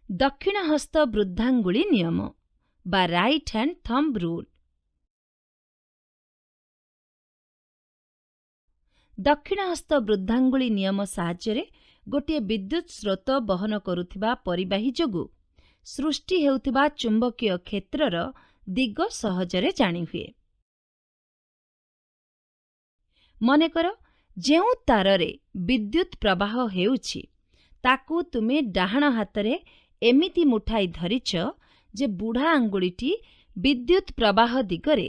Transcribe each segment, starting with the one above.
ଦକ୍ଷିଣ ହସ୍ତ ବୃଦ୍ଧାଙ୍ଗୁଳି ନିୟମ ବା ରାଇଟ୍ ହ୍ୟାଣ୍ଡ ଥମ୍ବ ରୁଲ୍। ଦକ୍ଷିଣ ହସ୍ତ ବୃଦ୍ଧାଙ୍ଗୁଳି ନିୟମ ସାହାଯ୍ୟରେ ଗୋଟିଏ ବିଦ୍ୟୁତ୍ ସ୍ରୋତ ବହନ କରୁଥିବା ପରିବାହୀ ଯୋଗୁଁ ସୃଷ୍ଟି ହେଉଥିବା ଚୁମ୍ବକୀୟ କ୍ଷେତ୍ରର ଦିଗ ସହଜରେ ଜାଣିହୁଏ। ମନେକର ଯେଉଁ ତାରରେ ବିଦ୍ୟୁତ୍ ପ୍ରବାହ ହେଉଛି ତାକୁ ତୁମେ ଡାହାଣ ହାତରେ ଏମିତି ମୁଠାଇ ଧରିଛ ଯେ ବୁଢ଼ା ଆଙ୍ଗୁଳିଟି ବିଦ୍ୟୁତ୍ ପ୍ରବାହ ଦିଗରେ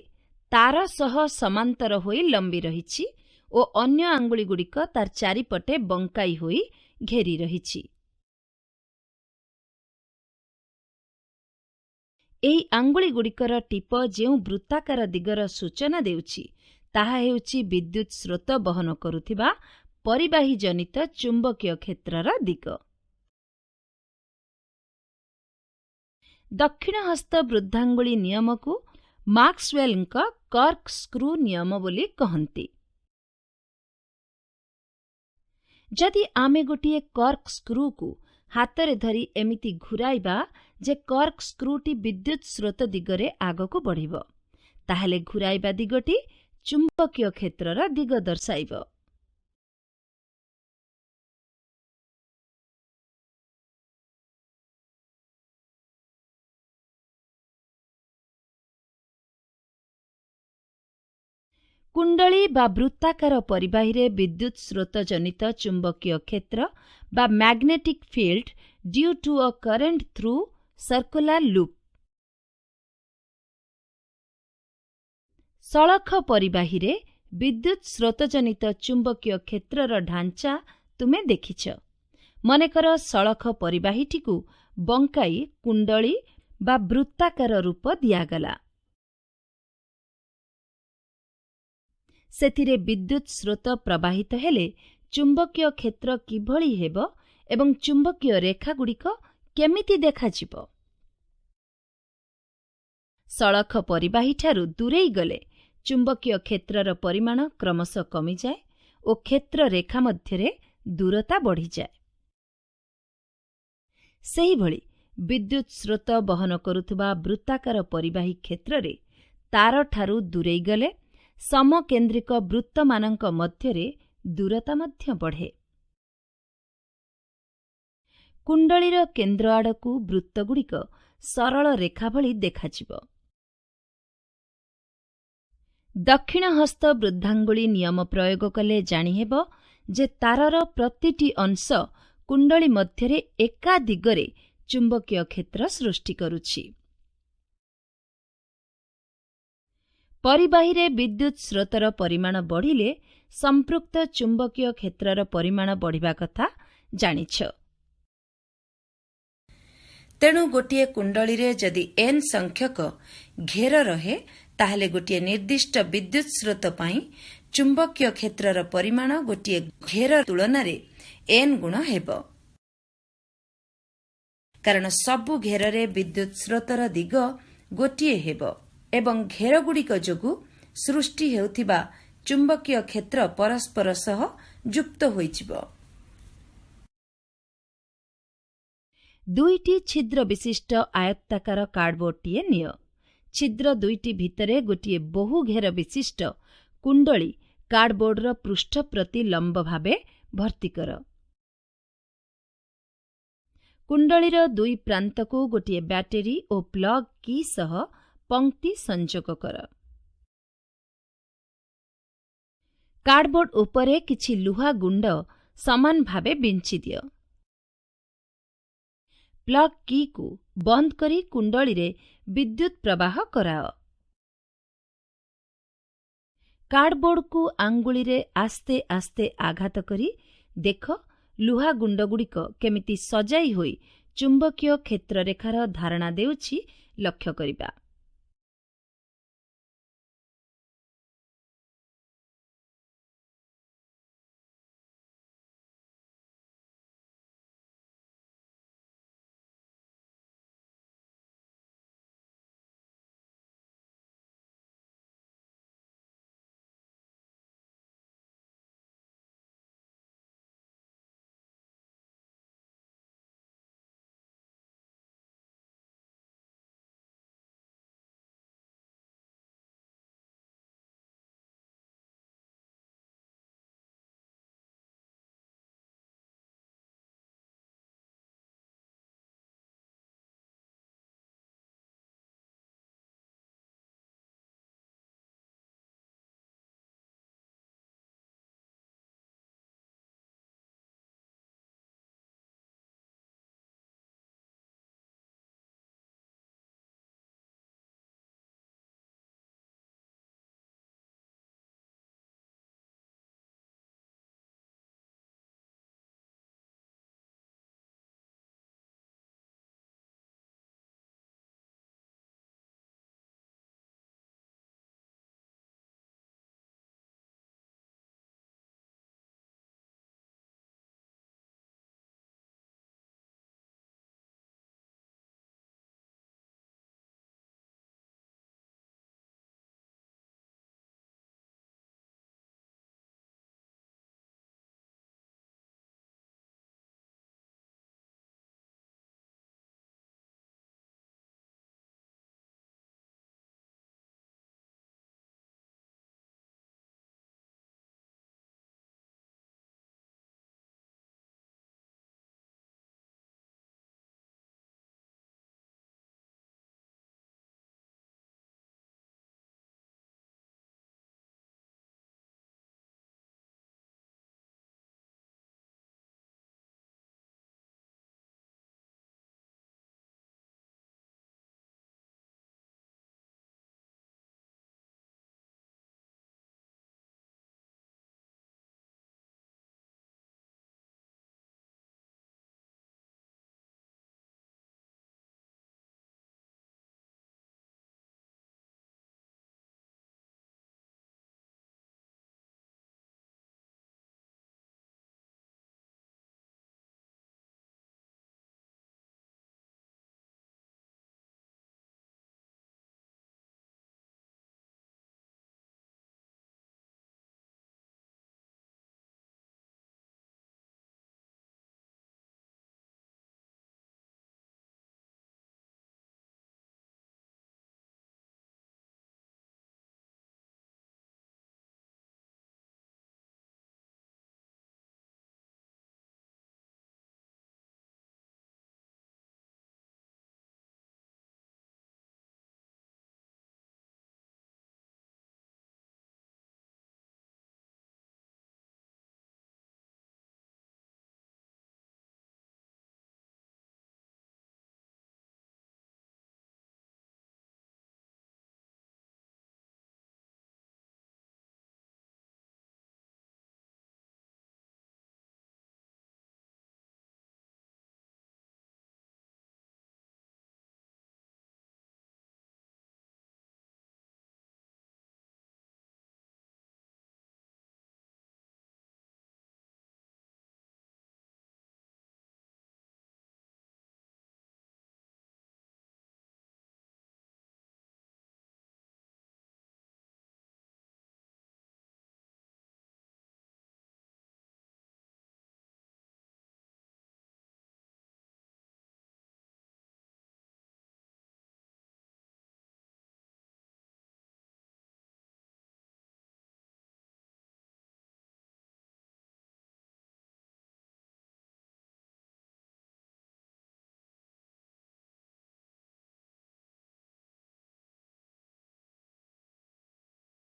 ତାର ସହ ସମାନ୍ତର ହୋଇ ଲମ୍ବି ରହିଛି ଓ ଅନ୍ୟ ଆଙ୍ଗୁଳିଗୁଡ଼ିକ ତାର ଚାରିପଟେ ବଙ୍କାଇ ହୋଇ ଘେରି ରହିଛି। ଏହି ଆଙ୍ଗୁଳିଗୁଡ଼ିକର ଟିପ ଯେଉଁ ବୃତ୍ତାକାର ଦିଗର ସୂଚନା ଦେଉଛି ତାହା ହେଉଛି ବିଦ୍ୟୁତ୍ ସ୍ରୋତ ବହନ କରୁଥିବା ପରିବାହୀ ଜନିତ ଚୁମ୍ବକୀୟ କ୍ଷେତ୍ରର ଦିଗ। ଦକ୍ଷିଣ ହସ୍ତ ବୃଦ୍ଧାଙ୍ଗୁଳି ନିୟମକୁ ମାକ୍ସୱେଲଙ୍କ କର୍କ ସ୍କ୍ରୁ ନିୟମ ବୋଲି କହନ୍ତି। ଯଦି ଆମେ ଗୋଟିଏ କର୍କ ସ୍କ୍ରୁକୁ ହାତରେ ଧରି ଏମିତି ଘୁରାଇବା ଯେ କର୍କ ସ୍କ୍ରୁଟି ବିଦ୍ୟୁତ୍ ସ୍ରୋତ ଦିଗରେ ଆଗକୁ ବଢ଼ିବ, ତାହେଲେ ଘୁରାଇବା ଦିଗଟି ଚୁମ୍ବକୀୟ କ୍ଷେତ୍ରର ଦିଗ ଦର୍ଶାଇବ। କୁଣ୍ଡଳୀ ବା ବୃତ୍ତାକାର ପରିବାହୀରେ ବିଦ୍ୟୁତ୍ ସ୍ରୋତ ଜନିତ ଚୁମ୍ବକୀୟ କ୍ଷେତ୍ର ବା ମ୍ୟାଗ୍ନେଟିକ୍ ଫିଲ୍ଡ ଡ୍ୟୁ ଟୁ ଅ କରେଣ୍ଟ ଥ୍ରୁ ସର୍କୁଲାର ଲୁପ୍। ସଳଖ ପରିବାହୀରେ ବିଦ୍ୟୁତ୍ ସ୍ରୋତ ଜନିତ ଚୁମ୍ବକୀୟ କ୍ଷେତ୍ରର ଢାଞ୍ଚା ତୁମେ ଦେଖିଛ। ମନେକର ସଳଖ ପରିବାହୀଟିକୁ ବଙ୍କାଇ କୁଣ୍ଡଳୀ ବା ବୃତ୍ତାକାର ରୂପ ଦିଆଗଲା। ସେଥିରେ ବିଦ୍ୟୁତ୍ ସ୍ରୋତ ପ୍ରବାହିତ ହେଲେ ଚୁମ୍ବକୀୟ କ୍ଷେତ୍ର କିଭଳି ହେବ ଏବଂ ଚୁମ୍ବକୀୟ ରେଖାଗୁଡ଼ିକ କେମିତି ଦେଖାଯିବ? ସଳଖ ପରିବାହୀଠାରୁ ଦୂରେଇ ଗଲେ ଚୁମ୍ବକୀୟ କ୍ଷେତ୍ରର ପରିମାଣ କ୍ରମଶଃ କମିଯାଏ ଓ କ୍ଷେତ୍ର ରେଖା ମଧ୍ୟରେ ଦୂରତା ବଢ଼ିଯାଏ। ସେହିଭଳି ବିଦ୍ୟୁତ୍ ସ୍ରୋତ ବହନ କରୁଥିବା ବୃତ୍ତାକାର ପରିବାହୀ କ୍ଷେତ୍ରରେ ତାରଠାରୁ ଦୂରେଇ ଗଲେ ସମକେନ୍ଦ୍ରିକ ବୃତ୍ତମାନଙ୍କ ମଧ୍ୟରେ ଦୂରତା ମଧ୍ୟ ବଢ଼େ। କୁଣ୍ଡଳୀର କେନ୍ଦ୍ର ଆଡ଼କୁ ବୃତ୍ତଗୁଡ଼ିକ ସରଳ ରେଖା ଭଳି ଦେଖାଯିବ। ଦକ୍ଷିଣ ହସ୍ତ ବୃଦ୍ଧାଙ୍ଗୁଳି ନିୟମ ପ୍ରୟୋଗ କଲେ ଜାଣିହେବ ଯେ ତାରର ପ୍ରତିଟି ଅଂଶ କୁଣ୍ଡଳୀ ମଧ୍ୟରେ ଏକା ଦିଗରେ ଚୁମ୍ବକୀୟ କ୍ଷେତ୍ର ସୃଷ୍ଟି କରୁଛି। ପରିବାହୀରେ ବିଦ୍ୟୁତ୍ ସ୍ରୋତର ପରିମାଣ ବଢ଼ିଲେ ସମ୍ପୃକ୍ତ ଚୁମ୍ବକୀୟ କ୍ଷେତ୍ରର ପରିମାଣ ବଢ଼ିବା କଥା ଜାଣିଛ। ତେଣୁ ଗୋଟିଏ କୁଣ୍ଡଳୀରେ ଯଦି n ସଂଖ୍ୟକ ଘେର ରହେ ତାହେଲେ ଗୋଟିଏ ନିର୍ଦ୍ଦିଷ୍ଟ ବିଦ୍ୟୁତ୍ ସ୍ରୋତ ପାଇଁ ଚୁମ୍ବକୀୟ କ୍ଷେତ୍ରର ପରିମାଣ ଗୋଟିଏ ଘେର ତୁଳନାରେ n ଗୁଣ ହେବ। କାରଣ ସବୁ ଘେରରେ ବିଦ୍ୟୁତ୍ ସ୍ରୋତର ଦିଗ ଗୋଟିଏ ହେବ ଏବଂ ଘେରଗୁଡ଼ିକ ଯୋଗୁଁ ସୃଷ୍ଟି ହେଉଥିବା ଚୁମ୍ବକୀୟ କ୍ଷେତ୍ର ପରସ୍ପର ସହ ଯୁକ୍ତ ହୋଇଯିବ। ଦୁଇଟି ଛିଦ୍ର ବିଶିଷ୍ଟ ଆୟତାକାର କାର୍ଡବୋର୍ଡଟିଏ ନିଅ। ଛିଦ୍ର ଦୁଇଟି ଭିତରେ ଗୋଟିଏ ବହୁ ଘେର ବିଶିଷ୍ଟ କୁଣ୍ଡଳୀ କାର୍ଡବୋର୍ଡର ପୃଷ୍ଠ ପ୍ରତି ଲମ୍ବ ଭାବେ ଭର୍ତ୍ତି କର। କୁଣ୍ଡଳୀର ଦୁଇ ପ୍ରାନ୍ତକୁ ଗୋଟିଏ ବ୍ୟାଟେରୀ ଓ ପ୍ଲଗ୍ କି ସହ ପଙ୍କ୍ତି ସଂଯୋଗ କର। କାର୍ଡବୋର୍ଡ ଉପରେ କିଛି ଲୁହା ଗୁଣ୍ଡ ସମାନ ଭାବେ ବିଞ୍ଚି ଦିଅ। ପ୍ଲଗ୍ କିକୁ ବନ୍ଦ କରି କୁଣ୍ଡଳୀରେ ବିଦ୍ୟୁତ୍ ପ୍ରବାହ କରାଅ। କାର୍ଡବୋର୍ଡକୁ ଆଙ୍ଗୁଳିରେ ଆସ୍ତେ ଆସ୍ତେ ଆଘାତ କରି ଦେଖ ଲୁହା ଗୁଣ୍ଡଗୁଡ଼ିକ କେମିତି ସଜାଇ ହୋଇ ଚୁମ୍ବକୀୟ କ୍ଷେତ୍ରରେଖାର ଧାରଣା ଦେଉଛି ଲକ୍ଷ୍ୟ କରିବା।